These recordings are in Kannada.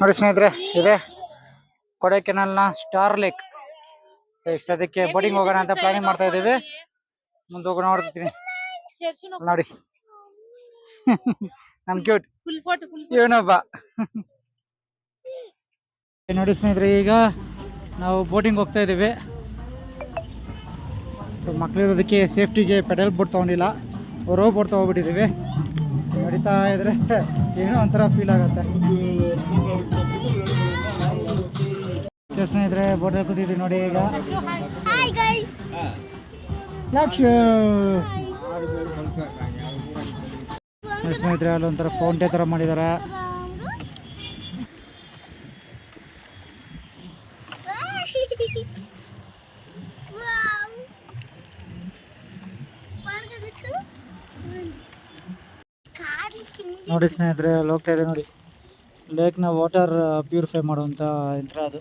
ನೋಡಿ ಸ್ನೇಹಿತರೆ, ಇದೆ ಕೊಡೈಕೆನಾಲ್ನ ಸ್ಟಾರ್ ಲೇಕ್. ಸದ್ಯಕ್ಕೆ ಬೋಟಿಂಗ್ ಹೋಗೋಣ ಅಂತ ಪ್ಲಾನಿಂಗ್ ಮಾಡ್ತಾ ಇದ್ದೀವಿ. ಮುಂದೆ ಹೋಗೋಣ ನೋಡ್ತೀನಿ ನೋಡಿ. ನಮ್ ಕ್ಯೂಟ್ ಏನೊಬ್ಬ. ನೋಡಿ ಸ್ನೇಹಿತರೆ, ಈಗ ನಾವು ಬೋಟಿಂಗ್ ಹೋಗ್ತಾ ಇದ್ದೀವಿ. ಸೊ ಮಕ್ಕಳಿರೋದಕ್ಕೆ ಸೇಫ್ಟಿಗೆ ಪೆಡಲ್ ಬೋಟ್ ತೊಗೊಂಡಿಲ್ಲ, ರೋ ಬೋಟ್ ತೊಗೊಬಿಟ್ಟಿದ್ದೀವಿ. ನಡೀತಾ ಇದ್ರೆ ಏನೋ ಒಂಥರ ಫೀಲ್ ಆಗುತ್ತೆ. ಸ್ನೇಹಿತರೆ, ಬೋಟಲ್ಲಿ ಕೂತಿದ್ದೀವಿ ನೋಡಿ. ಈಗ ಸ್ನೇಹಿತರೆ, ಅಲ್ಲೊಂಥರ ಫೌಂಟೇನ್ ಥರ ಮಾಡಿದ್ದಾರೆ. ನೋಡಿ ಸ್ನೇಹಿತರೆ, ಅಲ್ಲಿ ಹೋಗ್ತಾ ಇದೆ ನೋಡಿ. ಲೇಕ್ನ ವಾಟರ್ ಪ್ಯೂರಿಫೈ ಮಾಡುವಂಥ ಯಂತ್ರ ಅದು.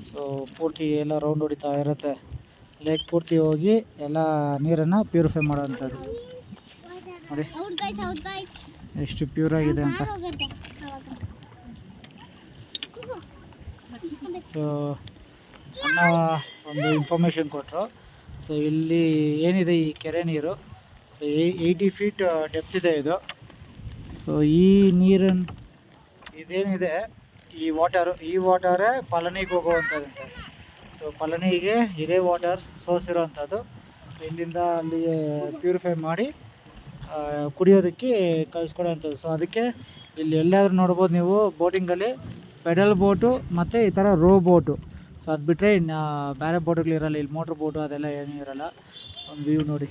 ಸೊ ಪೂರ್ತಿ ಎಲ್ಲ ರೌಂಡ್ ಹೊಡಿತಾ ಇರುತ್ತೆ. ಲೇಕ್ ಪೂರ್ತಿ ಹೋಗಿ ಎಲ್ಲ ನೀರನ್ನು ಪ್ಯೂರಿಫೈ ಮಾಡೋವಂಥದ್ದು ನೋಡಿ, ಎಷ್ಟು ಪ್ಯೂರ್ ಆಗಿದೆ ಅಂತ. ಸೊ ಅಣ್ಣ ಒಂದು ಇನ್ಫಾರ್ಮೇಷನ್ ಕೊಟ್ಟರು. ಸೊ ಇಲ್ಲಿ ಏನಿದೆ, ಈ ಕೆರೆ ನೀರು 80 ಫೀಟ್ ಡೆಪ್ತ್ ಇದೆ ಇದು. ಸೊ ಈ ನೀರನ್ನು ಇದೇನಿದೆ, ಈ ವಾಟರೇ ಪಳನಿಗೆ ಹೋಗುವಂಥದ್ದು. ಸೊ ಪಳನಿಗೆ ಇದೇ ವಾಟರ್ ಸೋರ್ಸ್ ಇರೋವಂಥದ್ದು. ಇಲ್ಲಿಂದ ಅಲ್ಲಿ ಪ್ಯೂರಿಫೈ ಮಾಡಿ ಕುಡಿಯೋದಕ್ಕೆ ಕಳಿಸ್ಕೊಡೋವಂಥದ್ದು. ಸೊ ಅದಕ್ಕೆ ಇಲ್ಲಿ ಎಲ್ಲಾದರೂ ನೋಡ್ಬೋದು ನೀವು, ಬೋಟಿಂಗಲ್ಲಿ ಪೆಡಲ್ ಬೋಟು ಮತ್ತು ಈ ಥರ ರೋ ಬೋಟು. ಸೊ ಅದು ಬಿಟ್ಟರೆ ಇನ್ನು ಬೇರೆ ಬೋಟುಗಳಿರಲ್ಲ. ಇಲ್ಲಿ ಮೋಟ್ರ್ ಬೋಟು ಅದೆಲ್ಲ ಏನೂ ಇರಲ್ಲ. ಒಂದು ವ್ಯೂ ನೋಡಿ,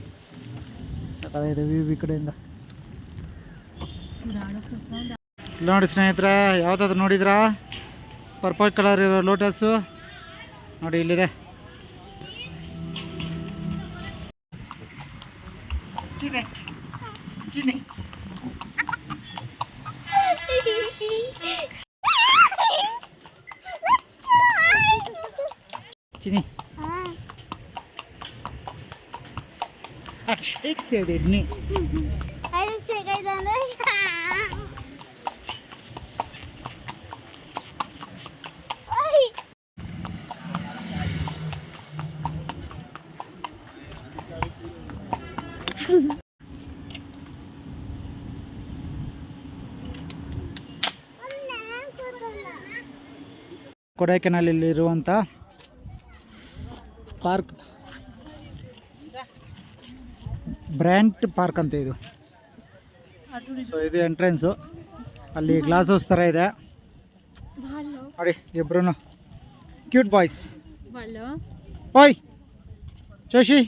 ಸಕ್ಕತ್ತಾಗಿದೆ ವ್ಯೂ ಈ ಕಡೆಯಿಂದ. ನೋಡಿ ಸ್ನೇಹಿತರೆ, ಯಾವುದಾದ್ರು ನೋಡಿದ್ರಾ ಪರ್ಪಲ್ ಕಲರ್ ಇರೋ ಲೋಟಸ್ಸು ನೋಡಿ, ಇಲ್ಲಿದೆ. ಚಿನಿ ಚಿನಿ ಚಿನಿ ಶೇಕ್ ಸೇರಿದ್ನಿ. ಕೊಡೈಕೆನಾಲಲ್ಲಿರುವಂಥ ಪಾರ್ಕ್ ಬ್ರ್ಯಾಂಟ್ ಪಾರ್ಕ್ ಅಂತ ಇದು. ಸೊ ಇದು ಎಂಟ್ರೆನ್ಸು. ಅಲ್ಲಿ ಗ್ಲಾಸ್ ಹೌಸ್ ಥರ ಇದೆ ನೋಡಿ. ಇಬ್ರು ಕ್ಯೂಟ್ ಬಾಯ್ಸ್. ಓಯ್ ಶಶಿ,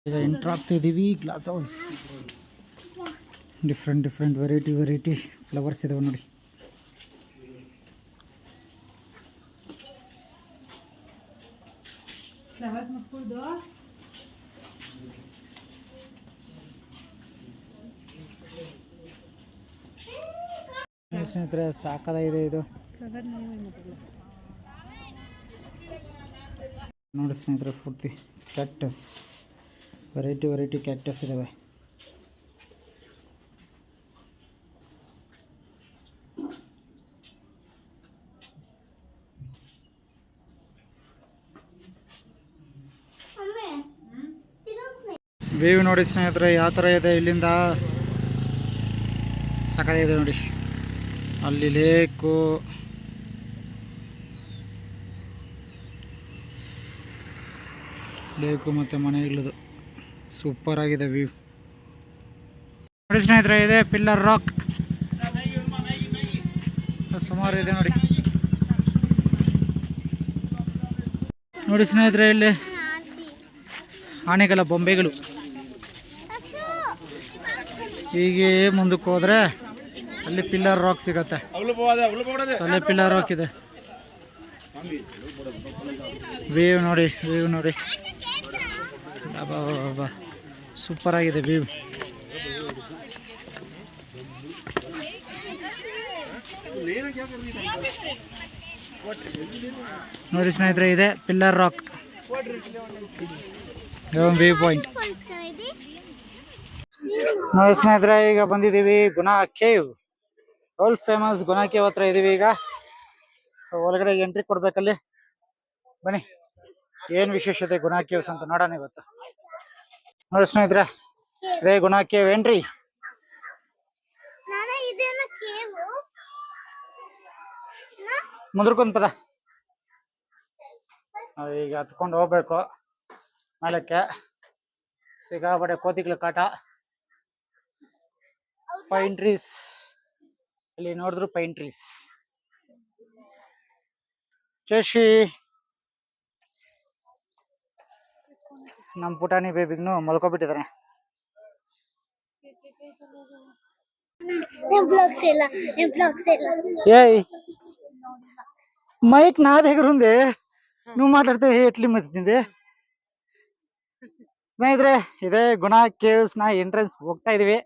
ಈಗ ಎಂಟ್ರ್ ಆಗ್ತಾಯಿದ್ದೀವಿ. Glass house, different variety flowers ಇದಾವೆ ನೋಡಿ. ಸ್ನೇಹಿತರೆ, ಸಾಕಾಗಿದೆ ಇದು ನೋಡಿ ಸ್ನೇಹಿತರೆ. ಪೂರ್ತಿ ಕ್ಯಾಕ್ಟಸ್, ವೆರೈಟಿ ಕ್ಯಾಕ್ಟಸ್ ಇದಾವೆ. ವ್ಯೂ ನೋಡಿ ಸ್ನೇಹಿತರೆ, ಯಾವ ಥರ ಇದೆ ಇಲ್ಲಿಂದ. ಸಕ್ಕತ್ತಾಗಿದೆ ನೋಡಿ. ಅಲ್ಲಿ ಲೇಕು, ಮತ್ತು ಮನೆಗಳದು ಸೂಪರ್ ಆಗಿದೆ ವ್ಯೂ ನೋಡಿ ಸ್ನೇಹಿತರೆ. ಇದೆ ಪಿಲ್ಲರ್ ರಾಕ್, ಸುಮಾರು ಇದೆ ನೋಡಿ. ನೋಡಿ ಸ್ನೇಹಿತರೆ, ಇಲ್ಲಿ ಆನೆಗಳ ಬೊಂಬೆಗಳು. ಹೀಗೆ ಮುಂದಕ್ಕೆ ಹೋದರೆ ಅಲ್ಲಿ ಪಿಲ್ಲರ್ ರಾಕ್ ಸಿಗತ್ತೆ. ಅಲ್ಲಿ ಪಿಲ್ಲರ್ ರಾಕ್ ಇದೆ. ವೇವ್ ನೋಡಿ ಸೂಪರ್ ಆಗಿದೆ ವ್ಯೂ. ನೋಡಿ ಸ್ನೇಹಿತರೆ, ಇದೆ ಪಿಲ್ಲರ್ ರಾಕ್ ವ್ಯೂ ಪಾಯಿಂಟ್. ನೋಡಿ ಸ್ನೇಹಿತರೆ, ಈಗ ಬಂದಿದ್ದೀವಿ ಗುಣ ಕೇವ್. ವರ್ಲ್ಡ್ ಫೇಮಸ್ ಗುಣ ಕೇವ್ ಹತ್ರ ಇದೀವಿ ಈಗ. ಒಳಗಡೆ ಎಂಟ್ರಿ ಕೊಡ್ಬೇಕಲ್ಲಿ. ಬನ್ನಿ, ಏನ್ ವಿಶೇಷತೆ ಗುಣ ಕೇವ್ಸ್ ಅಂತ ನೋಡೋಣ ಇವತ್ತು. ನೋಡಿ ಸ್ನೇಹಿತರೆ, ಇದೇ ಗುಣ ಕೇವ್ ಎಂಟ್ರಿ. ಮುಂದ್ರಕ್ಕೊಂದ್ ಪದ. ಈಗ ಹತ್ಕೊಂಡು ಹೋಗ್ಬೇಕು ಮೇಲಕ್ಕೆ. ಸಿಗಾಬಡೆ ಕೋತಿಗಳ ಕಾಟ. ಪೈನ್ ಟ್ರೀಸ್, ಇಲ್ಲಿ ನೋಡಿದ್ರು ಪೈನ್ ಟ್ರೀಸ್. ಶಶಿ, ನಮ್ಮ ಪುಟಾಣಿ ಬೇಬಿಗ್ನು ಮಲ್ಕೊಬಿಟ್ಟಿದಾರೆ. ಏಯ್ మైక్ నా దగ్గర ఉంది, నువ్వు మాట్లాడితే ఎట్లా మర్చింది. ಸ್ನೇಹಿತರೆ, ಇದೇ ಗುಣ ಕೇವ್ಸ್ ನ ಎಂಟ್ರೆನ್ಸ್ ಹೋಗ್ತಾ ಇದೀವಿ.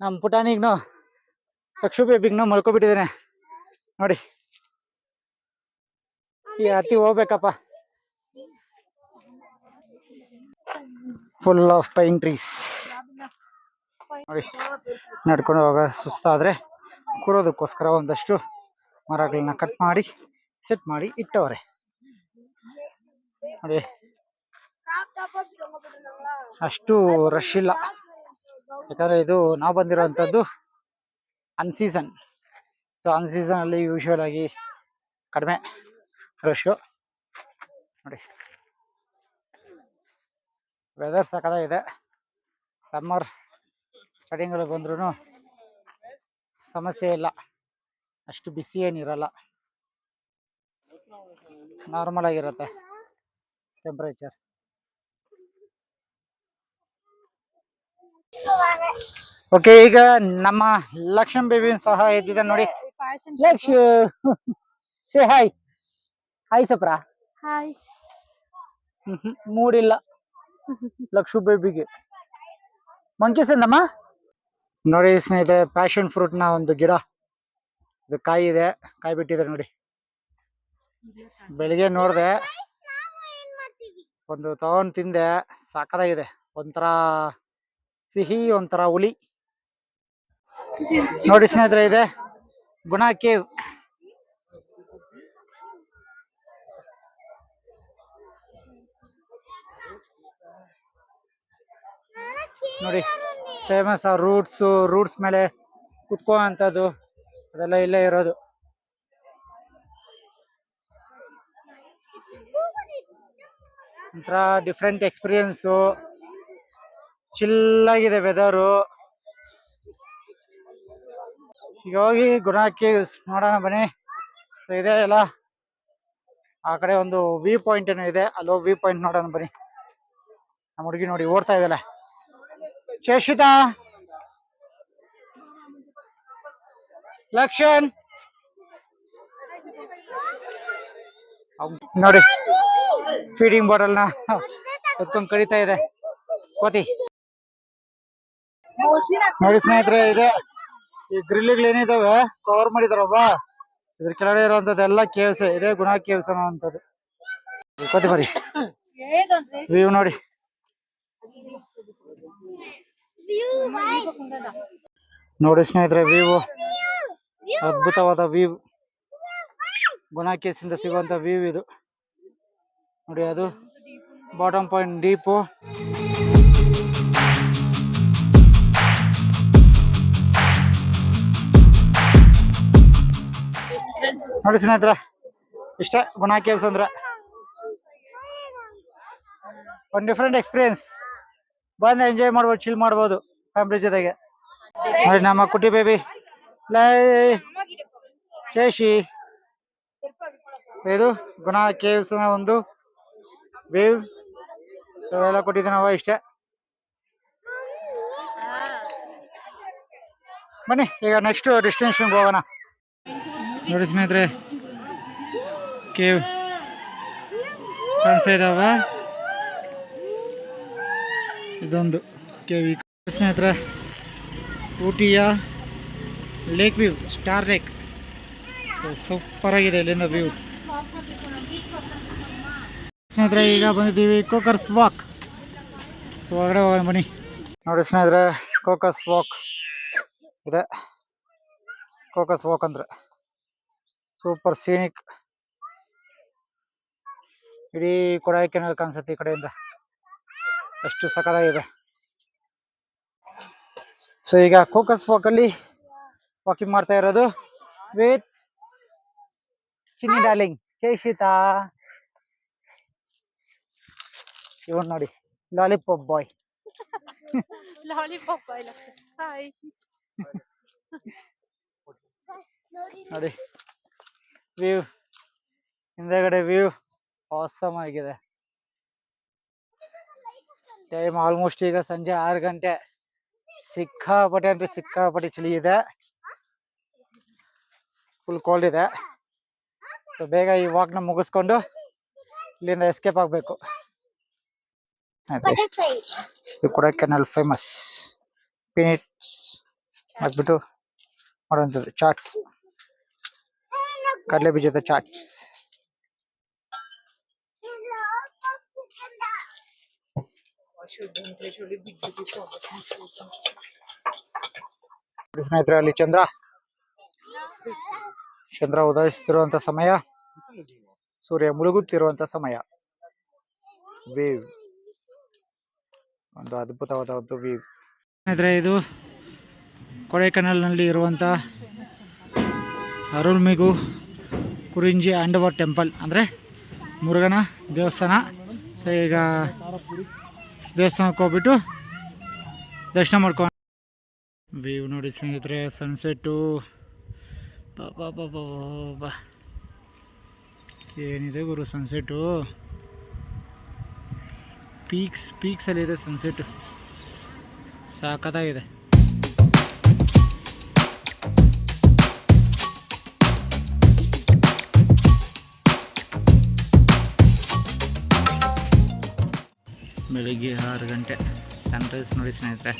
ನಮ್ಮ ಪುಟಾಣಿಗ್ನು ಲಕ್ಷು ಬೇಬಿಗ್ನು ಮಲ್ಕೊಬಿಟ್ಟಿದ್ದೇನೆ ನೋಡಿ. ಈ ಹತ್ತಿ ಹೋಗ್ಬೇಕಪ್ಪ. ಫುಲ್ ಆಫ್ ಪೈನ್ ಟ್ರೀಸ್ ನೋಡಿ. ನಡ್ಕೊಂಡು ಹೋಗ ಸುಸ್ತಾದ್ರೆ ಕೂರೋದಕ್ಕೋಸ್ಕರ ಒಂದಷ್ಟು ಮರಗಳನ್ನ ಕಟ್ ಮಾಡಿ ಸೆಟ್ ಮಾಡಿ ಇಟ್ಟವ್ರೆ ನೋಡಿ. ಅಷ್ಟು ರಶ್ ಇಲ್ಲ, ಯಾಕಂದ್ರೆ ಇದು ನಾವು ಬಂದಿರೋಂಥದ್ದು ಅನ್ಸೀಸನ್. ಸೊ ಅನ್ಸೀಸನ್ ಅಲ್ಲಿ ಯೂಶುವಲ್ ಆಗಿ ಕಡಿಮೆ ರಶ್ ನೋಡಿ. ವೆದರ್ ಸಖತ್ತಾಗಿದೆ. ಸಮ್ಮರ್ ಸ್ಟಾರ್ಟಿಂಗ್ ಅಲ್ಲಿ ಬಂದ್ರೂ ಸಮಸ್ಯೆ ಇಲ್ಲ, ಅಷ್ಟು ಬಿಸಿ ಏನಿರಲ್ಲ, ನಾರ್ಮಲ್ ಆಗಿರುತ್ತೆ ಟೆಂಪರೇಚರ್. ಓಕೆ, ಈಗ ನಮ್ಮ ಲಕ್ಷ್ಮಿ ಬೇಬಿ ಸಹ ಎದ್ದಿದೆ ನೋಡಿ. Lakshu say hi. ಹಾಯ್ ಸಪ್ರ. ಹಾಯ್. ಮೂಡಿಲ್ಲ ಲಕ್ಷು ಬೇಬಿಗೆ. ಮಂಕೀಸ್ ಎಂದಮ್ಮ ನೋಡಿ ಸ್ನೇಹಿತರೆ, ಪ್ಯಾಷನ್ ಫ್ರೂಟ್ ನ ಒಂದು ಗಿಡ, ಇದು ಕಾಯಿ ಇದೆ, ಕಾಯಿ ಬಿಟ್ಟಿದೆ ನೋಡಿ. ಬೆಳಿಗ್ಗೆ ನೋಡ್ದೆ, ಒಂದು ತಗೊಂಡ್ ತಿಂದೆ, ಸಾಕಾಗಿದೆ. ಒಂಥರ ಸಿಹಿ, ಒಂಥರ ಹುಳಿ ನೋಡಿ ಸ್ನೇಹಿತರೆ. ಇದೆ ಗುಣ ಕೇವ್. ನೋಡಿ, ಫೇಮಸ್ ರೂಟ್ಸ್ ಮೇಲೆ ಕುತ್ಕೋ ಅಂತದ್ದು ಅದೆಲ್ಲ ಇಲ್ಲೇ ಇರೋದು. ಒಂಥರ ಡಿಫ್ರೆಂಟ್ ಎಕ್ಸ್ಪೀರಿಯನ್ಸು, ಚಿಲ್ಲಾಗಿದೆ ವೆದರು. ಈಗ ಹೋಗಿ ಗುಣ ಕೇವ್ಸ್ ನೋಡೋಣ ಬನ್ನಿ. ಸೊ ಇದೆ ಎಲ್ಲ, ಆ ಕಡೆ ಒಂದು ವ್ಯೂ ಪಾಯಿಂಟ್ ಏನೋ ಇದೆ, ಅಲ್ಲಿ ಹೋಗಿ ವ್ಯೂ ಪಾಯಿಂಟ್ ನೋಡೋಣ ಬನ್ನಿ. ನಮ್ಮ ಹುಡುಗಿ ನೋಡಿ ಓಡ್ತಾ ಇದ್ದಲ್ಲ, ಚೇಷಿತಾ, ಲಕ್ಷಣ್ ನೋಡಿ. ಫೀಡಿಂಗ್ ಬಾಟಲ್ ನ ಎತ್ಕೊಂಡು ಕಡಿತಾ ಇದೆ ಕೋತಿ ನೋಡಿ ಸ್ನೇಹಿತರೆ. ಇದೆ ಈ ಗ್ರಿಲ್ಗಳು ಏನಿದಾವೆ ಕವರ್ ಮಾಡಿದಾರಬ್ಬ, ಇದ್ರ ಕೆಳಗಡೆ ಇರುವಂತದ್ದೆಲ್ಲ ಕೇವ್ಸ್. ಇದೆ ಗುಣ ಕೇವ್ಸ್ ಅನ್ನೋಂಥದ್ದು. ಕೋತಿ ಬರಿ ವ್ಯೂ ನೋಡಿ. ನೋಡಿ ಸ್ನೇಹಿತರೆ, ವ್ಯೂ ಅದ್ಭುತವಾದ ವ್ಯೂ. ಗುಣ ಕೇವ್ಸ್ ಇಂದ ಸಿಗುವಂತ ವ್ಯೂ ಇದು ನೋಡಿ. ಅದು ಬಾಟಮ್ ಪಾಯಿಂಟ್ ಡೀಪು. ನೋಡಿ ಸ್ನೇಹಿತರೆ, ಇಷ್ಟೇ ಗುಣ ಕೇವ್ಸ್ ಅಂದ್ರೆ. ಒಂದು ಡಿಫ್ರೆಂಟ್ ಎಕ್ಸ್ಪೀರಿಯನ್ಸ್, ಬಂದು ಎಂಜಾಯ್ ಮಾಡ್ಬೋದು, ಚಿಲ್ ಮಾಡ್ಬೋದು ಫ್ಯಾಮಿಲಿ ಜೊತೆಗೆ ನೋಡಿ. ನಮ್ಮ ಕುಟಿ ಬೇಬಿ ಲೈ ಚೇಶಿ. ಇದು ಗುಣ ಕೇವ್ಸ್ ನ ಒಂದು ವೇವ್. ಸೊ ಎಲ್ಲ ಕೊಟ್ಟಿದ್ದೆ ನಾವು ಇಷ್ಟೇ. ಬನ್ನಿ ಈಗ ನೆಕ್ಸ್ಟ್ ಡೆಸ್ಟಿನೇಷನ್ಗೆ ಹೋಗೋಣ. ನೋಡಿ ಸ್ನೇಹಿತರೆ, ಕೇವ್ ಕಾಣಿಸ್ತಾ ಇದಾವ. ಇದೊಂದು ಕೇವ್ ಸ್ನೇಹಿತರೆ. ಊಟಿಯ lake view, star lake. Super ಆಗಿದೆ ಇಲ್ಲಿಂದ ವ್ಯೂ ಸ್ನೇಹಿತರೆ. ಈಗ ಬಂದಿದ್ದೀವಿ ಕೋಕರ್ಸ್ ವಾಕ್. ಸೊ ಹೊರಗಡೆ ಹೋಗೋಣ ಬನ್ನಿ. ನೋಡಿ ಸ್ನೇಹಿತರೆ, ಕೋಕಸ್ ವಾಕ್ ಇದೆ. ಕೋಕಸ್ ವಾಕ್ ಅಂದ್ರೆ ಸೂಪರ್ ಸೀನಿಕ್. ಇಡೀ ಕೊಡೈಕೆನಾಲ್ ಕಾಣಿಸುತ್ತೆ ಈ ಕಡೆಯಿಂದ, ಎಷ್ಟು ಸಖತ್ತಾಗಿದೆ. ಸೊ ಈಗ ಕೋಕಸ್ ವಾಕ್ ಅಲ್ಲಿ ವಾಕಿಂಗ್ ಮಾಡ್ತಾ ಇರೋದು ವಿತ್ ಚಿನ್ನಿ ಡಾರ್ಲಿಂಗ್. ಜೈ ಶ್ರೀತಾ. ಇವನ್ ನೋಡಿ, ಲಾಲಿಪಾಪ್ ಬಾಯ್. ಲಾಲಿಪಾಪ್ ಬಾಯ್. ಹಾಯ್. ನೋಡಿ ವ್ಯೂ, ಹಿಂದೆಗಡೆ ವ್ಯೂ ಆಸಮ್ ಆಗಿದೆ. ಟೈಮ್ ಆಲ್ಮೋಸ್ಟ್ ಈಗ ಸಂಜೆ 6 ಗಂಟೆ. ಸಿಕ್ಕಾಪಟ್ಟೆ ಅಂದ್ರೆ ಸಿಕ್ಕಾಪಟ್ಟೆ ಚಳಿ ಇದೆ, ಫುಲ್ ಕೋಲ್ಡ್ ಇದೆ. ಸೊ ಬೇಗ ಈ ವಾಕ್ನ ಮುಗಿಸ್ಕೊಂಡು ಇಲ್ಲಿಂದ ಎಸ್ಕೇಪ್ ಆಗಬೇಕು. ಇದು ಕೊಡೈಕೆನಾಲ್ ಫೇಮಸ್ ಪೀನಟ್ಸ್ ಹಾಕ್ಬಿಟ್ಟು ಮಾಡುವಂಥದ್ದು ಚಾಟ್ಸ್, ಕಡಲೆ ಬೀಜದ ಚಾಟ್ಸ್. ಸ್ನೇಹಿತರೆ, ಅಲ್ಲಿ ಚಂದ್ರ ಉದಯಿಸುತ್ತಿರುವಂತ ಸಮಯ, ಸೂರ್ಯ ಮುಳುಗುತ್ತಿರುವಂತ ಸಮಯ. ವೇವ್, ಒಂದು ಅದ್ಭುತವಾದ ಒಂದು ವೇವ್. ಸ್ನೇಹಿತರೆ, ಇದು ಕೊಡೈಕೆನಾಲ್ನಲ್ಲಿ ಇರುವಂತ ಅರುಳ್ಮಿಗು ಕುರಿಂಜಿ ಆಂಡವರ್ ಟೆಂಪಲ್, ಅಂದರೆ ಮುರುಗನ ದೇವಸ್ಥಾನ. ಸೊ ಈಗ ದೇವಸ್ಥಾನಕ್ಕೆ ಹೋಗ್ಬಿಟ್ಟು ದರ್ಶನ ಮಾಡ್ಕೊಂಡು ವ್ಯೂ ನೋಡಿ ಸ್ನೇಹಿತರೆ, ಸನ್ಸೆಟ್ಟು. ಬಾ ಏನಿದೆ ಗುರು ಸನ್ಸೆಟ್ಟು. ಪೀಕ್ಸಲ್ಲಿದೆ ಸನ್ಸೆಟ್ಟು, ಸಾಕತ್ತಾಗಿದೆ. ಬೆಳಿಗ್ಗೆ 6 ಗಂಟೆ, ಸನ್ರೈಸ್ ನೋಡಿ ಸ್ನೇಹಿತರೆ.